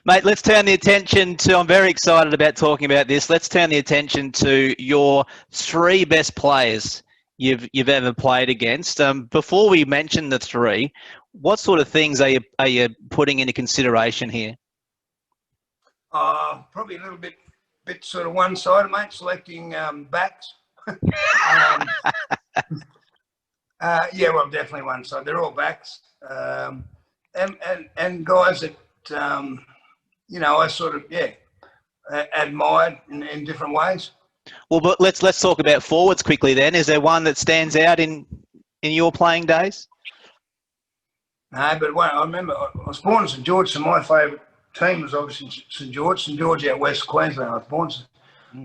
Mate, let's turn the attention to, I'm very excited about talking about this. Let's turn the attention to your three best players you've ever played against. Before we mention the three, what sort of things are you putting into consideration here? Probably a little bit sort of one-sided, mate, selecting backs. Yeah, well, definitely one side. They're all backs. And guys that, I sort of, admired in different ways. Well, but let's talk about forwards quickly then. Is there one that stands out in your playing days? No, but I remember I was born in St George, so my favourite team was obviously St George out West Queensland. I was born.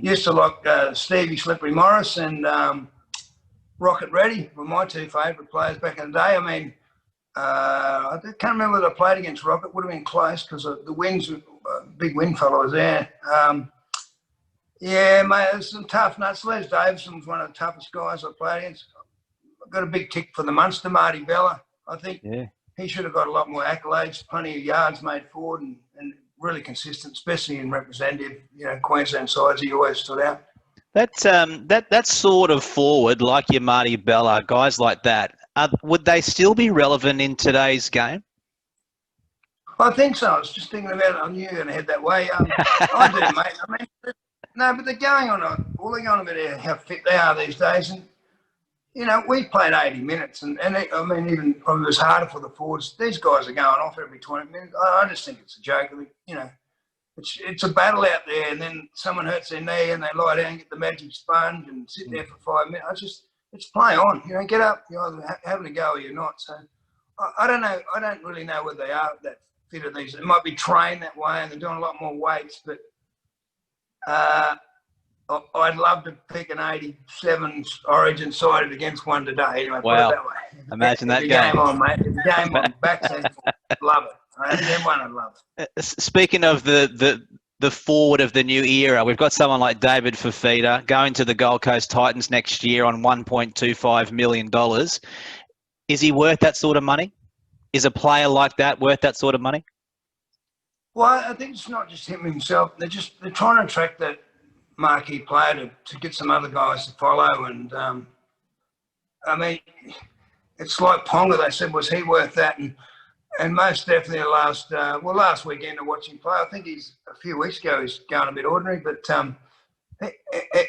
Used to like Stevie Slippery Morris and Rocket Reddy were my two favourite players back in the day. I mean, I can't remember that I played against Rocket. Would have been close because the winds, big wind fellow was there. Yeah, mate, there's some tough nuts. Les Davison was one of the toughest guys I played against. I got a big tick for the Munster, Marty Bella. I think he should have got a lot more accolades, plenty of yards made forward and really consistent, especially in representative, Queensland sides. He always stood out. That sort of forward, like your Marty Bella, guys like that, would they still be relevant in today's game? I think so. I was just thinking about it. I knew you were going to head that way. I do, mate. I mean, no, but they're going on about how fit they are these days. And, we played 80 minutes. And I mean, even probably it was harder for the forwards. These guys are going off every 20 minutes. I just think it's a joke. It's a battle out there, and then someone hurts their knee and they lie down and get the magic sponge and sit there for 5 minutes. It's play on. Get up. You're either having a go or you're not. So I don't know. I don't really know whether they are that fit of these. It might be trained that way and they're doing a lot more weights, but I'd love to pick an 87 Origin side against one today. Anyway, wow. Put it that way. Imagine that game on, mate. The game on. Backside. Love it. I'd love it. Speaking of the forward of the new era, we've got someone like David Fifita going to the Gold Coast Titans next year on $1.25 million. Is he worth that sort of money? Is a player like that worth that sort of money? Well, I think it's not just him himself. They're trying to attract that marquee player to get some other guys to follow. And I mean, it's like Ponga. They said, was he worth that? And most definitely last weekend to watch him play. I think a few weeks ago he's going a bit ordinary, but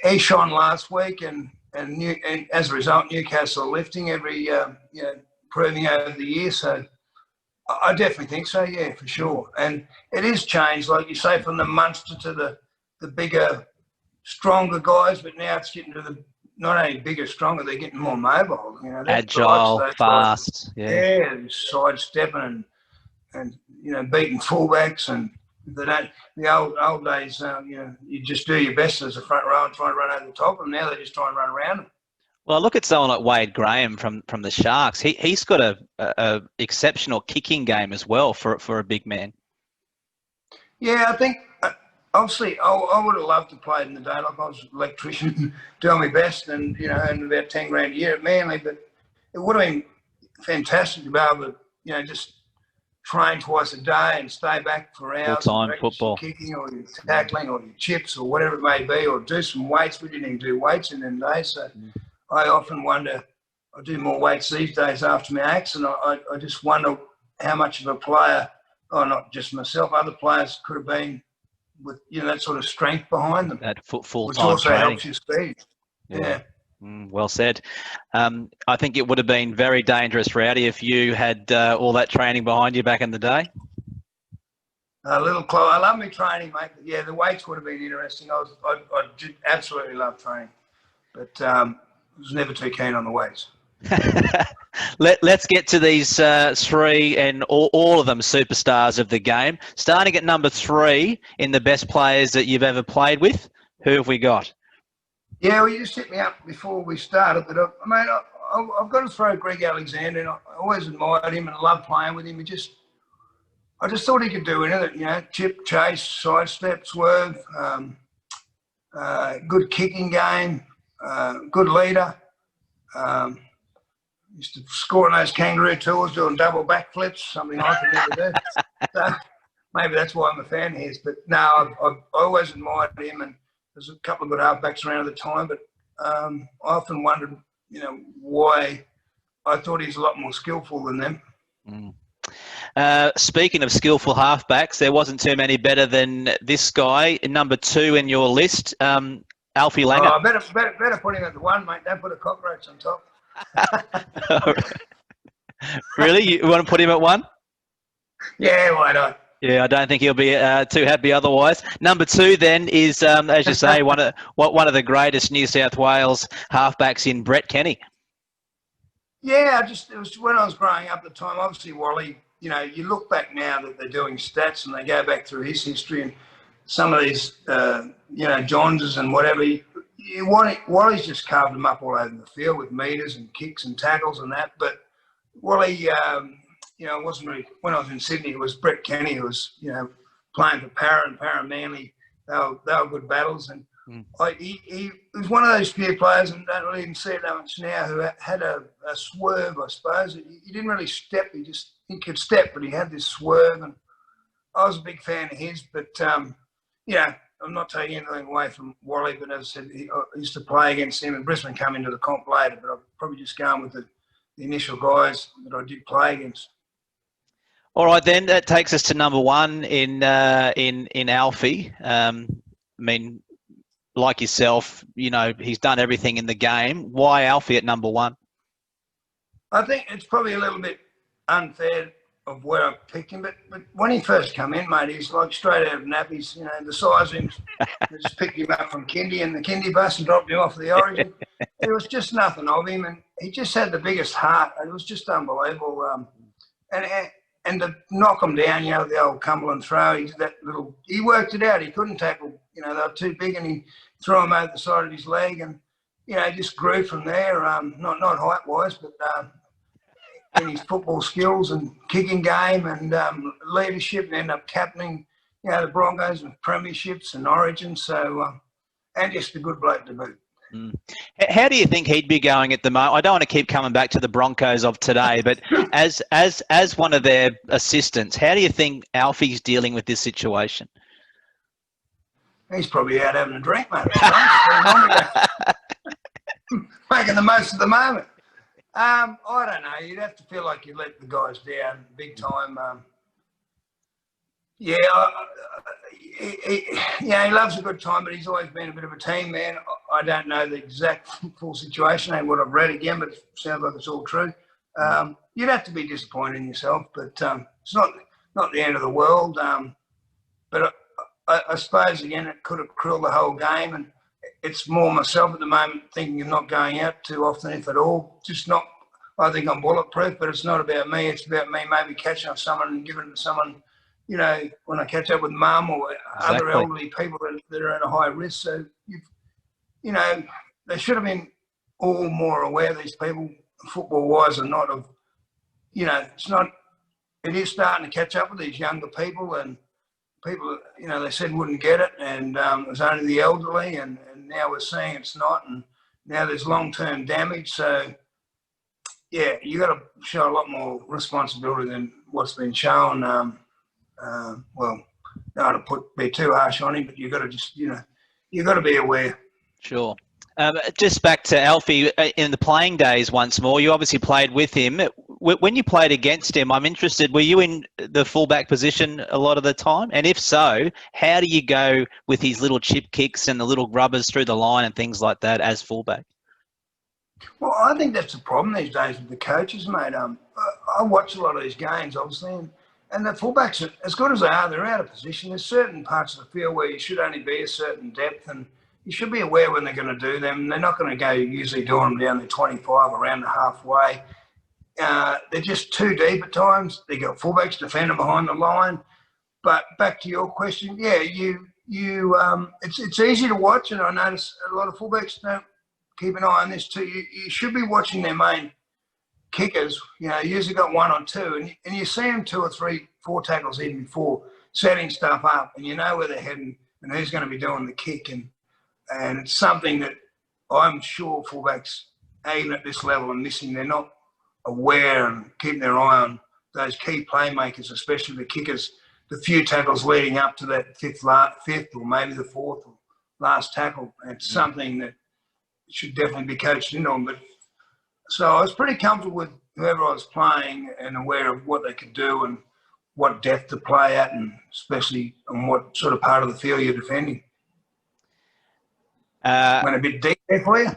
he shone last week, and as a result, Newcastle are lifting every improving over the year. So I definitely think so. Yeah, for sure. And it is changed, like you say, from the Munster to the bigger, stronger guys. But now it's getting to the not only bigger, stronger, they're getting more mobile. Agile, fast. Yeah, sidestepping and beating fullbacks, and they don't. The old days, you just do your best as a front row and try and run over the top of them. Now they just try and run around them. Well, look at someone like Wade Graham from the Sharks. He's got a exceptional kicking game as well for a big man. Yeah, I think. Obviously, I would have loved to play in the day. Like I was an electrician, doing my best, and and about 10 grand a year at Manly. But it would have been fantastic to be able to, just train twice a day and stay back for hours. Full-time football, kicking or your tackling or your chips or whatever it may be, or do some weights. We didn't even do weights in them days, so I often wonder. I do more weights these days after my accident. I just wonder how much of a player, or not just myself, other players could have been with that sort of strength behind them. That full-time which also training helps your speed. Yeah. Well said. I think it would have been very dangerous, Rowdy, if you had all that training behind you back in the day. A little close. I love me training, mate. But yeah, the weights would have been interesting. I absolutely love training, but I was never too keen on the weights. Let's get to these three, and all of them superstars of the game. Starting at number 3 in the best players that you've ever played with, who have we got? Yeah, well, you just hit me up before we started, but I've got to throw Greg Alexander in. I always admired him and loved playing with him. I just thought he could do anything, chip, chase, sidestep, swerve, good kicking game, good leader. Used to score on those kangaroo tours, doing double backflips, something I could never do. maybe that's why I'm a fan of his. But no, I always admired him, and there's a couple of good halfbacks around at the time. But I often wondered, why I thought he's a lot more skillful than them. Mm. Speaking of skillful halfbacks, there wasn't too many better than this guy, number 2 in your list, Alfie Langer. Oh, better put him at the 1, mate. Don't put a cockroach on top. Really? You want to put him at 1? Yeah, why not? Yeah, I don't think he'll be too happy otherwise. Number 2 then is, as you say, one of the greatest New South Wales halfbacks in Brett Kenny. Yeah, it was when I was growing up at the time. Obviously, Wally, you look back now that they're doing stats and they go back through his history and some of these, Johns and whatever. Wally's just carved them up all over the field with meters and kicks and tackles and that. But Wally, it wasn't really, when I was in Sydney, it was Brett Kenny who was, playing for Para Manly. They were good battles. And he was one of those few players, and don't really even see it that much now, who had a swerve, I suppose. He didn't really step. He could step, but he had this swerve. And I was a big fan of his. But, I'm not taking anything away from Wally, but as I said, I used to play against him, and Brisbane come into the comp later, but I've probably just gone with the initial guys that I did play against. All right, then that takes us to number 1 in Alfie. I mean, like yourself, he's done everything in the game. Why Alfie at number 1? I think it's probably a little bit unfair of where I picked him, but when he first come in, mate, he's like straight out of nappies. The size of him, they just picked him up from Kindy and the Kindy bus and dropped him off the Origin. It was just nothing of him, and he just had the biggest heart. It was just unbelievable. And to knock him down, the old Cumberland throw, he worked it out. He couldn't tackle, they were too big, and he threw him over the side of his leg, and, he just grew from there, not height-wise, but in his football skills and kicking game and leadership, and ended up captaining, the Broncos with premierships and Origins, so, and just a good bloke to boot. Mm. How do you think he'd be going at the moment? I don't want to keep coming back to the Broncos of today, but as one of their assistants, how do you think Alfie's dealing with this situation? He's probably out having a drink, mate. Making the most of the moment. I don't know. You'd have to feel like you let the guys down big time. He loves a good time, but he's always been a bit of a team man. I don't know the exact full situation, ain't what I've read again, but it sounds like it's all true. You'd have to be disappointed in yourself, but it's not the end of the world. But I suppose, again, it could have crippled the whole game, and it's more myself at the moment thinking of not going out too often, if at all. I think I'm bulletproof, but it's not about me. It's about me maybe catching up someone and giving it to someone, when I catch up with mum or other elderly people that are at a high risk. So, they should have been all more aware, these people, football-wise, and not of, it is starting to catch up with these younger people, and people, they said wouldn't get it, and it was only the elderly, and now we're seeing it's not, and now there's long-term damage. So, yeah, you got to show a lot more responsibility than what's been shown. Not to be too harsh on him, but you got to just, you got to be aware. Sure. Just back to Alfie in the playing days once more. You obviously played with him. When you played against him, I'm interested, were you in the fullback position a lot of the time? And if so, how do you go with his little chip kicks and the little grubbers through the line and things like that as fullback? Well, I think that's the problem these days with the coaches, mate. I watch a lot of these games, obviously, and the fullbacks, as good as they are, they're out of position. There's certain parts of the field where you should only be a certain depth, and you should be aware when they're going to do them. They're not going to go usually doing them down the 25 around the halfway. They're just too deep at times. They got fullbacks defending behind the line. But back to your question, yeah, it's easy to watch, and I notice a lot of fullbacks don't keep an eye on this too. You should be watching their main kickers. Usually got one or two, and you see them 2 or 3, 4 tackles even before setting stuff up, and you know where they're heading and who's going to be doing the kick, and it's something that I'm sure fullbacks, even at this level, are missing. They're not aware and keeping their eye on those key playmakers, especially the kickers, the few tackles leading up to that fifth or maybe the fourth or last tackle. It's something that should definitely be coached in on. But so I was pretty comfortable with whoever I was playing and aware of what they could do and what depth to play at, and especially on what sort of part of the field you're defending. Went a bit deep there for you.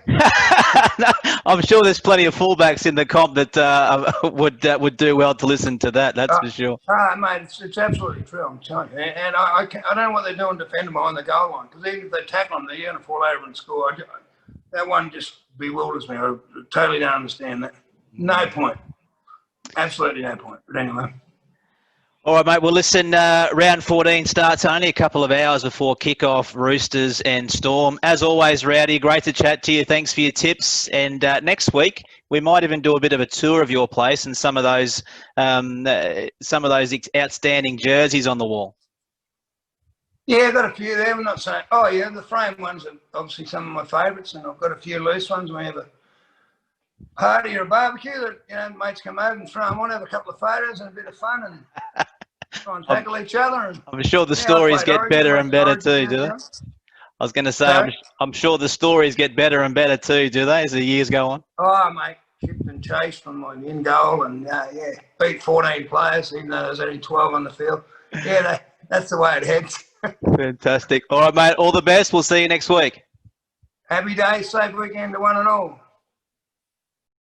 I'm sure there's plenty of fullbacks in the comp that would do well to listen to that. That's for sure. Mate, it's absolutely true. I'm telling you. And I don't know what they're doing defending behind the goal line, because even if they tackle them, they're going to fall over and score. That one just bewilders me. I totally don't understand that. No point. Absolutely no point. But anyway. All right, mate. Well, listen, round 14 starts only a couple of hours before kickoff, Roosters and Storm. As always, Rowdy, great to chat to you. Thanks for your tips. And next week, we might even do a bit of a tour of your place and some of those outstanding jerseys on the wall. Yeah, I've got a few there. I'm not saying, oh, yeah, the frame ones are obviously some of my favourites, and I've got a few loose ones. We have a party or a barbecue that, mates come over and throw them on, have a couple of photos and a bit of fun, and try and tackle each other. And, I'm sure the stories get better and better too, do they? I was going to say, I'm sure the stories get better and better too, do they, as the years go on? Oh, mate, chipped and chased from my in goal, and beat 14 players, even though there's only 12 on the field. Yeah, that's the way it heads. Fantastic. All right, mate, all the best. We'll see you next week. Happy day, safe weekend to one and all.